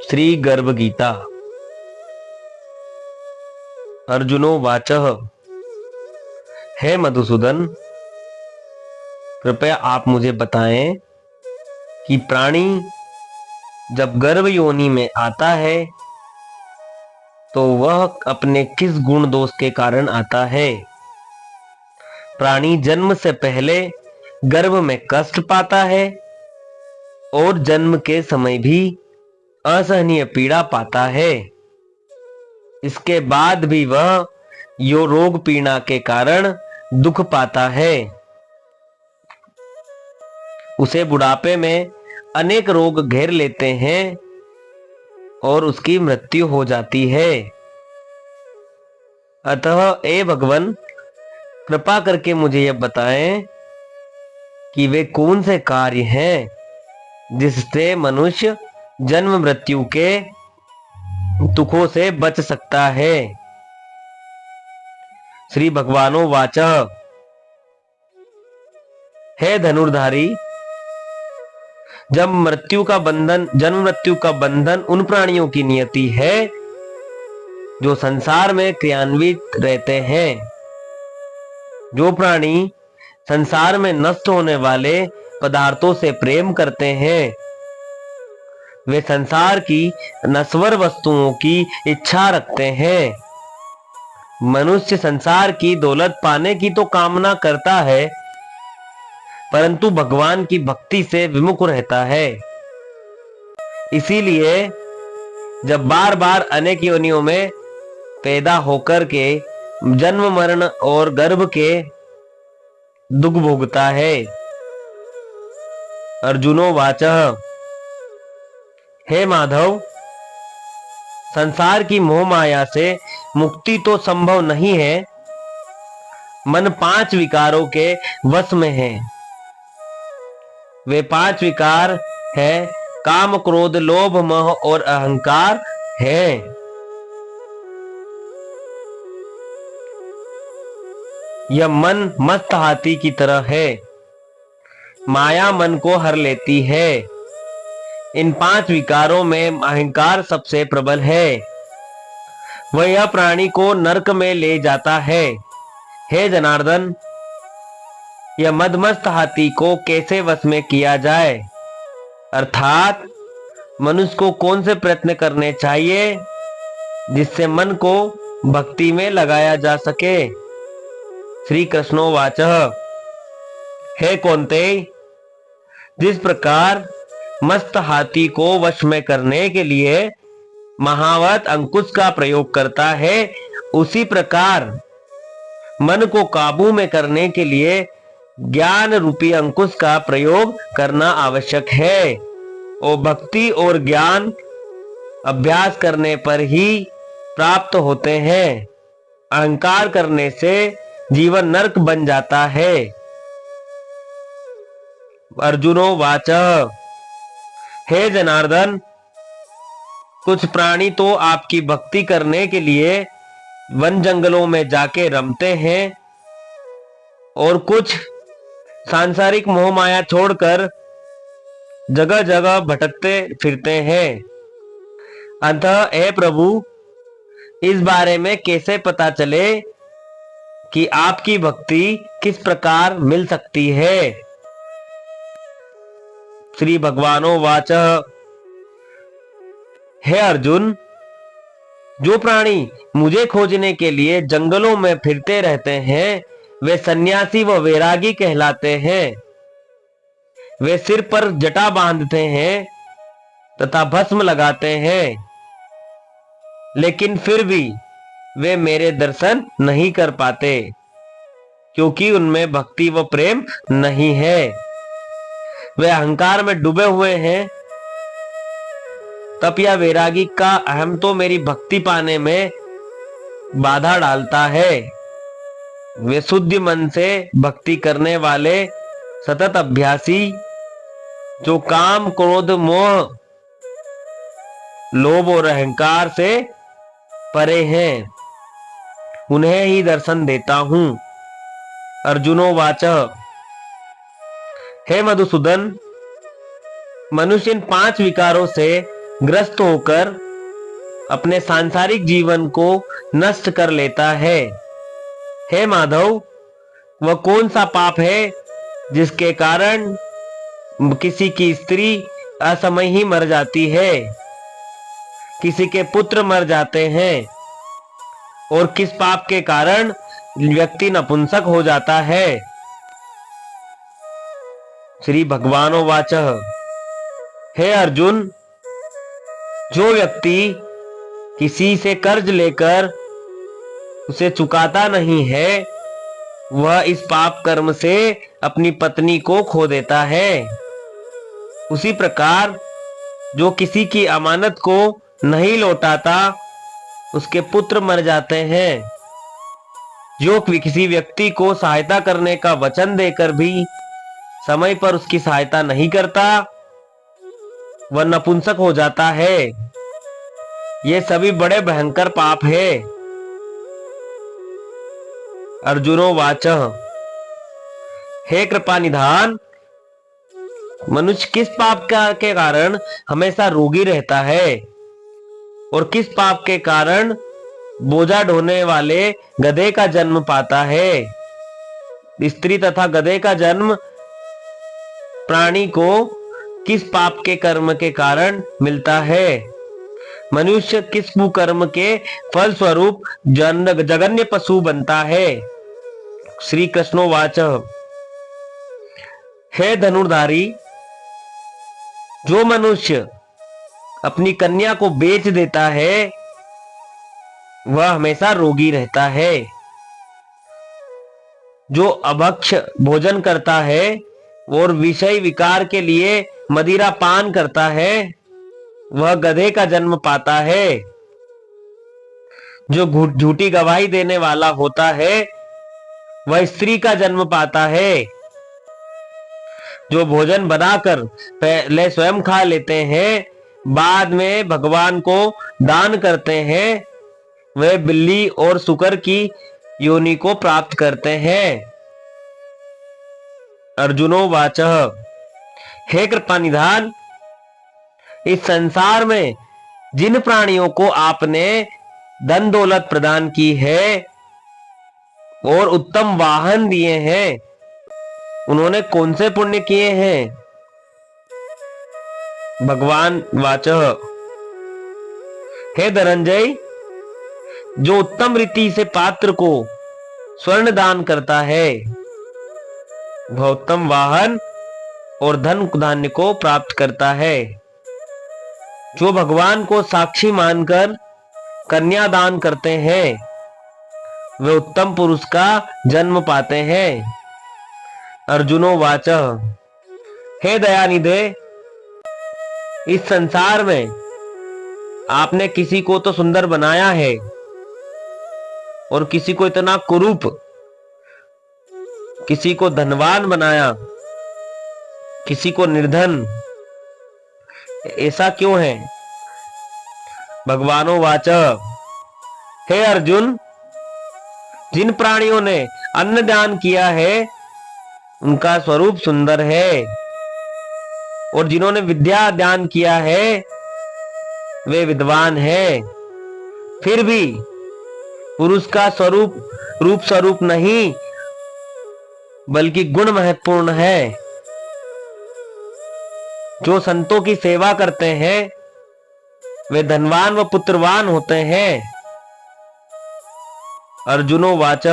श्री गर्भ गीता। अर्जुनो वाचः। हे मधुसूदन, कृपया आप मुझे बताएं कि प्राणी जब गर्भ योनि में आता है तो वह अपने किस गुण दोष के कारण आता है। प्राणी जन्म से पहले गर्भ में कष्ट पाता है और जन्म के समय भी असहनीय पीड़ा पाता है। इसके बाद भी वह यो रोग पीड़ा के कारण दुख पाता है। उसे बुढ़ापे में अनेक रोग घेर लेते हैं और उसकी मृत्यु हो जाती है। अतः ए भगवान, कृपा करके मुझे यह बताएं कि वे कौन से कार्य हैं जिससे मनुष्य जन्म मृत्यु के दुखों से बच सकता है। श्री भगवानो वाचः। हे धनुर्धारी, जन्म मृत्यु का बंधन उन प्राणियों की नियति है जो संसार में क्रियान्वित रहते हैं। जो प्राणी संसार में नष्ट होने वाले पदार्थों से प्रेम करते हैं, वे संसार की नश्वर वस्तुओं की इच्छा रखते हैं। मनुष्य संसार की दौलत पाने की तो कामना करता है, परंतु भगवान की भक्ति से विमुख रहता है। इसीलिए जब बार बार अनेक योनियों में पैदा होकर के जन्म मरण और गर्भ के दुख भोगता है। अर्जुनो वाचः। हे माधव, संसार की मोह माया से मुक्ति तो संभव नहीं है। मन 5 विकारों के वश में है। वे 5 विकार है काम, क्रोध, लोभ, मोह और अहंकार है। यह मन मस्त हाथी की तरह है। माया मन को हर लेती है। इन 5 विकारों में अहंकार सबसे प्रबल है। वह यह प्राणी को नरक में ले जाता है। हे जनार्दन, यह मदमस्त हाथी को कैसे वश में किया जाए, अर्थात मनुष्य को कौन से प्रयत्न करने चाहिए जिससे मन को भक्ति में लगाया जा सके। श्री कृष्णो वाचः। हे कौन्तेय, जिस प्रकार मस्त हाथी को वश में करने के लिए महावत अंकुश का प्रयोग करता है, उसी प्रकार मन को काबू में करने के लिए ज्ञान रूपी अंकुश का प्रयोग करना आवश्यक है। और भक्ति और ज्ञान अभ्यास करने पर ही प्राप्त होते हैं। अहंकार करने से जीवन नरक बन जाता है। अर्जुनो वाचः। हे जनार्दन, कुछ प्राणी तो आपकी भक्ति करने के लिए वन जंगलों में जाके रमते हैं और कुछ सांसारिक मोह माया छोड़कर जगह जगह भटकते फिरते हैं। अतः हे प्रभु, इस बारे में कैसे पता चले कि आपकी भक्ति किस प्रकार मिल सकती है। श्री भगवानो वाचः। हे अर्जुन, जो प्राणी मुझे खोजने के लिए जंगलों में फिरते रहते हैं, वे सन्यासी व वैरागी कहलाते हैं। वे सिर पर जटा बांधते हैं तथा भस्म लगाते हैं, लेकिन फिर भी वे मेरे दर्शन नहीं कर पाते, क्योंकि उनमें भक्ति व प्रेम नहीं है। वे अहंकार में डूबे हुए हैं। तप या वैरागी का अहम तो मेरी भक्ति पाने में बाधा डालता है। वे शुद्ध मन से भक्ति करने वाले सतत अभ्यासी, जो काम, क्रोध, मोह, लोभ और अहंकार से परे हैं, उन्हें ही दर्शन देता हूं। अर्जुनो वाचः। हे मधुसूदन, मनुष्य इन 5 विकारों से ग्रस्त होकर अपने सांसारिक जीवन को नष्ट कर लेता है। हे माधव, वह कौन सा पाप है जिसके कारण किसी की स्त्री असमय ही मर जाती है, किसी के पुत्र मर जाते हैं, और किस पाप के कारण व्यक्ति नपुंसक हो जाता है? श्री भगवानोवाच। हे अर्जुन, जो व्यक्ति किसी से कर्ज लेकर उसे चुकाता नहीं है, वह इस पाप कर्म से अपनी पत्नी को खो देता है। उसी प्रकार जो किसी की अमानत को नहीं लौटाता, उसके पुत्र मर जाते हैं। जो किसी व्यक्ति को सहायता करने का वचन देकर भी समय पर उसकी सहायता नहीं करता, वह नपुंसक हो जाता है। ये सभी बड़े भयंकर पाप है। अर्जुनोवाच। हे कृपा निधान, मनुष्य किस पाप के कारण हमेशा रोगी रहता है और किस पाप के कारण बोझा ढोने वाले गधे का जन्म पाता है? स्त्री तथा गधे का जन्म प्राणी को किस पाप के कर्म के कारण मिलता है? मनुष्य किस कुकर्म के फल स्वरूप जगन्य पशु बनता है? श्री कृष्णोवाच। हे धनुर्धारी, जो मनुष्य अपनी कन्या को बेच देता है, वह हमेशा रोगी रहता है। जो अभक्ष भोजन करता है और विषय विकार के लिए मदिरा पान करता है, वह गधे का जन्म पाता है। जो झूठी गवाही देने वाला होता है, वह स्त्री का जन्म पाता है। जो भोजन बनाकर पहले स्वयं खा लेते हैं, बाद में भगवान को दान करते हैं, वे बिल्ली और सुकर की योनि को प्राप्त करते हैं। अर्जुनोवाच। हे कृपा निधान, इस संसार में जिन प्राणियों को आपने धन दौलत प्रदान की है और उत्तम वाहन दिए हैं, उन्होंने कौन से पुण्य किए हैं? भगवान वाच। हे धनंजय, जो उत्तम रीति से पात्र को स्वर्ण दान करता है, वह उत्तम वाहन और धन धान्य को प्राप्त करता है। जो भगवान को साक्षी मानकर कन्या दान करते हैं, वे उत्तम पुरुष का जन्म पाते हैं। अर्जुनोवाच। हे दयानिधे, इस संसार में आपने किसी को तो सुंदर बनाया है और किसी को इतना कुरूप, किसी को धनवान बनाया, किसी को निर्धन। ऐसा क्यों है? भगवानोवाच। हे अर्जुन, जिन प्राणियों ने अन्न दान किया है, उनका स्वरूप सुंदर है, और जिन्होंने विद्या दान किया है, वे विद्वान हैं। फिर भी पुरुष का स्वरूप रूप स्वरूप नहीं, बल्कि गुण महत्वपूर्ण है। जो संतों की सेवा करते हैं, वे धनवान व पुत्रवान होते हैं। अर्जुनोवाच।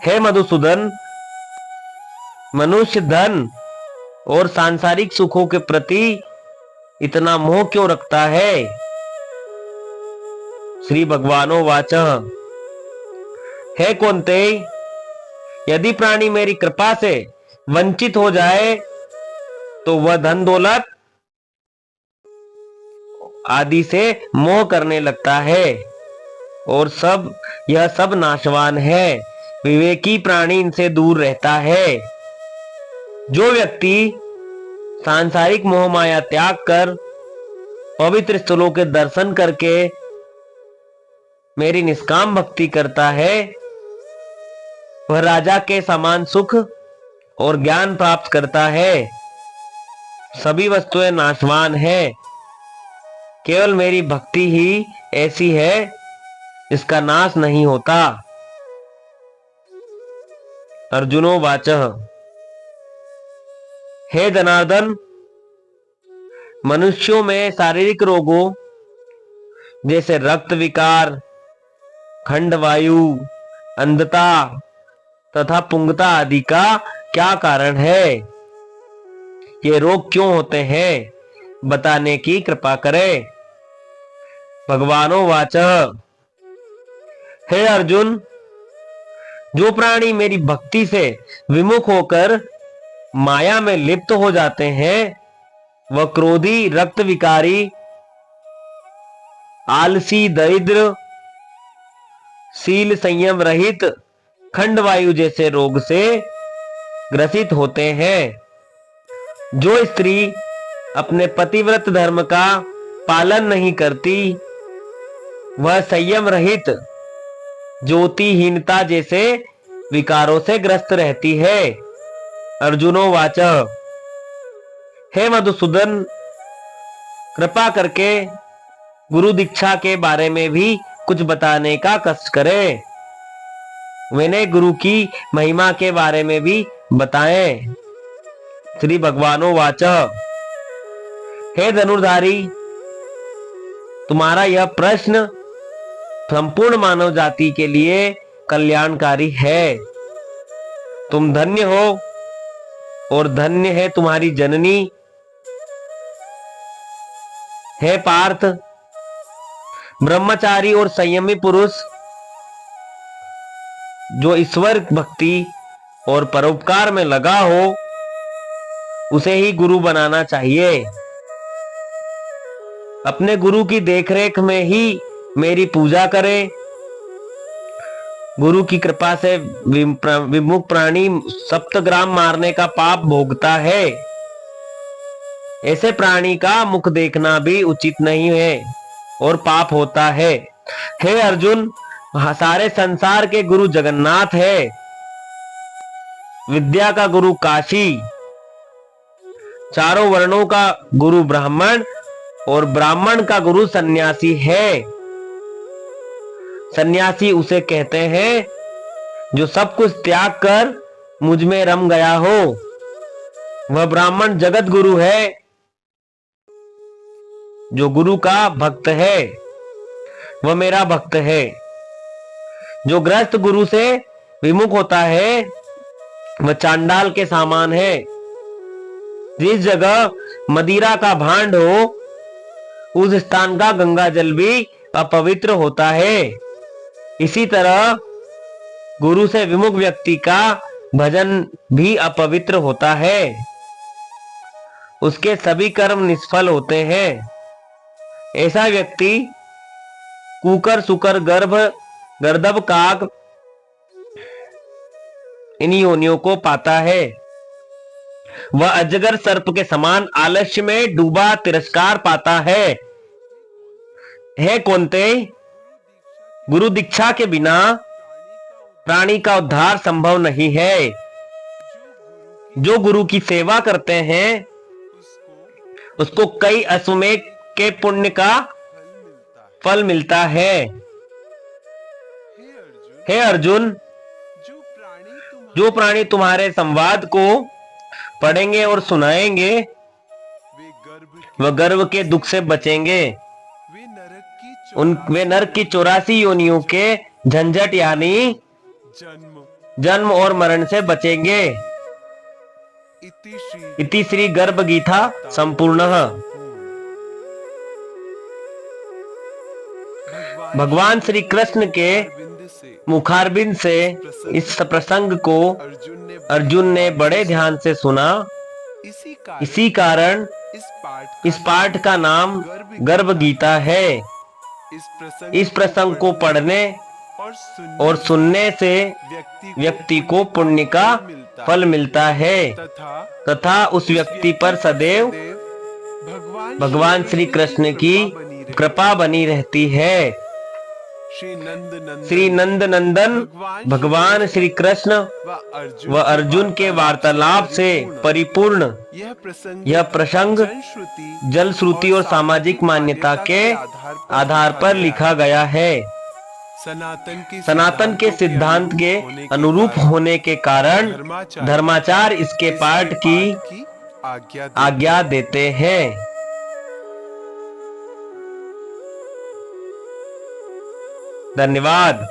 हे मधुसूदन, मनुष्य धन और सांसारिक सुखों के प्रति इतना मोह क्यों रखता है? श्री भगवानोवाच। हे कौन्तेय, यदि प्राणी मेरी कृपा से वंचित हो जाए, तो वह धन दौलत आदि से मोह करने लगता है, और यह सब नाशवान है। विवेकी प्राणी इनसे दूर रहता है। जो व्यक्ति सांसारिक मोह माया त्याग कर पवित्र स्थलों के दर्शन करके मेरी निष्काम भक्ति करता है, वह राजा के समान सुख और ज्ञान प्राप्त करता है। सभी वस्तुएं नाशवान हैं, केवल मेरी भक्ति ही ऐसी है इसका नाश नहीं होता। अर्जुनोवाचः हे जनार्दन, मनुष्यों में शारीरिक रोगों जैसे रक्त विकार, खंडवायु, अंधता तथा पुंगता आदि का क्या कारण है? ये रोग क्यों होते हैं, बताने की कृपा करें। भगवानोवाचः हे अर्जुन, जो प्राणी मेरी भक्ति से विमुख होकर माया में लिप्त हो जाते हैं, वह क्रोधी, रक्त विकारी, आलसी, दरिद्र, शील संयम रहित, खंडवायु जैसे रोग से ग्रसित होते हैं। जो स्त्री अपने पतिव्रत धर्म का पालन नहीं करती, वह संयम रहित, ज्योतिहीनता जैसे विकारों से ग्रस्त रहती है। अर्जुनोवाचः हे मधुसूदन, कृपा करके गुरु दीक्षा के बारे में भी कुछ बताने का कष्ट करें। मैंने गुरु की महिमा के बारे में भी बताएं। श्री भगवानोवाचः हे धनुर्धारी, तुम्हारा यह प्रश्न संपूर्ण मानव जाति के लिए कल्याणकारी है। तुम धन्य हो और धन्य है तुम्हारी जननी। हे पार्थ, ब्रह्मचारी और संयमी पुरुष जो ईश्वर भक्ति और परोपकार में लगा हो, उसे ही गुरु बनाना चाहिए। अपने गुरु की देखरेख में ही मेरी पूजा करें। गुरु की कृपा से विमुख प्राणी सप्तग्राम मारने का पाप भोगता है। ऐसे प्राणी का मुख देखना भी उचित नहीं है और पाप होता है। हे अर्जुन, सारे संसार के गुरु जगन्नाथ है। विद्या का गुरु काशी, चारों वर्णों का गुरु ब्राह्मण और ब्राह्मण का गुरु सन्यासी है। सन्यासी उसे कहते हैं जो सब कुछ त्याग कर मुझ में रम गया हो। वह ब्राह्मण जगत गुरु है जो गुरु का भक्त है, वह मेरा भक्त है। जो गृहस्थ गुरु से विमुख होता है, वह चांडाल के समान है। जिस जगह मदिरा का भांड हो, उस स्थान का गंगा जल भी अपवित्र होता है। इसी तरह गुरु से विमुख व्यक्ति का भजन भी अपवित्र होता है। उसके सभी कर्म निष्फल होते हैं। ऐसा व्यक्ति कुकर, सुकर, गर्दभ, काक इन योनियों को पाता है। वह अजगर सर्प के समान आलस्य में डूबा तिरस्कार पाता है। हे कौन्ते, गुरु दीक्षा के बिना प्राणी का उद्धार संभव नहीं है। जो गुरु की सेवा करते हैं, उसको कई अश्वमेध के पुण्य का फल मिलता है। हे अर्जुन, जो प्राणी तुम्हारे संवाद को पढ़ेंगे और सुनाएंगे, वह गर्भ के दुख से बचेंगे। वे नरक की 84 योनियों के झंझट यानी जन्म और मरण से बचेंगे। इति श्री गर्भ गीता संपूर्णः। भगवान श्री कृष्ण के मुखारबिंद से इस प्रसंग को अर्जुन ने बड़े ध्यान से सुना। इसी कारण इस पाठ का नाम गर्भ गीता है। इस प्रसंग को पढ़ने और सुनने से व्यक्ति को पुण्य का फल मिलता है तथा उस व्यक्ति पर सदैव भगवान श्री कृष्ण की कृपा बनी रहती है। श्री नंद नंदन भगवान श्री कृष्ण व अर्जुन के वार्तालाप से परिपूर्ण यह प्रसंग जल श्रुति और सामाजिक मान्यता के आधार पर लिखा गया है। सनातन के सिद्धांत के अनुरूप होने के कारण धर्माचार्य इसके पाठ की आज्ञा देते हैं। धन्यवाद।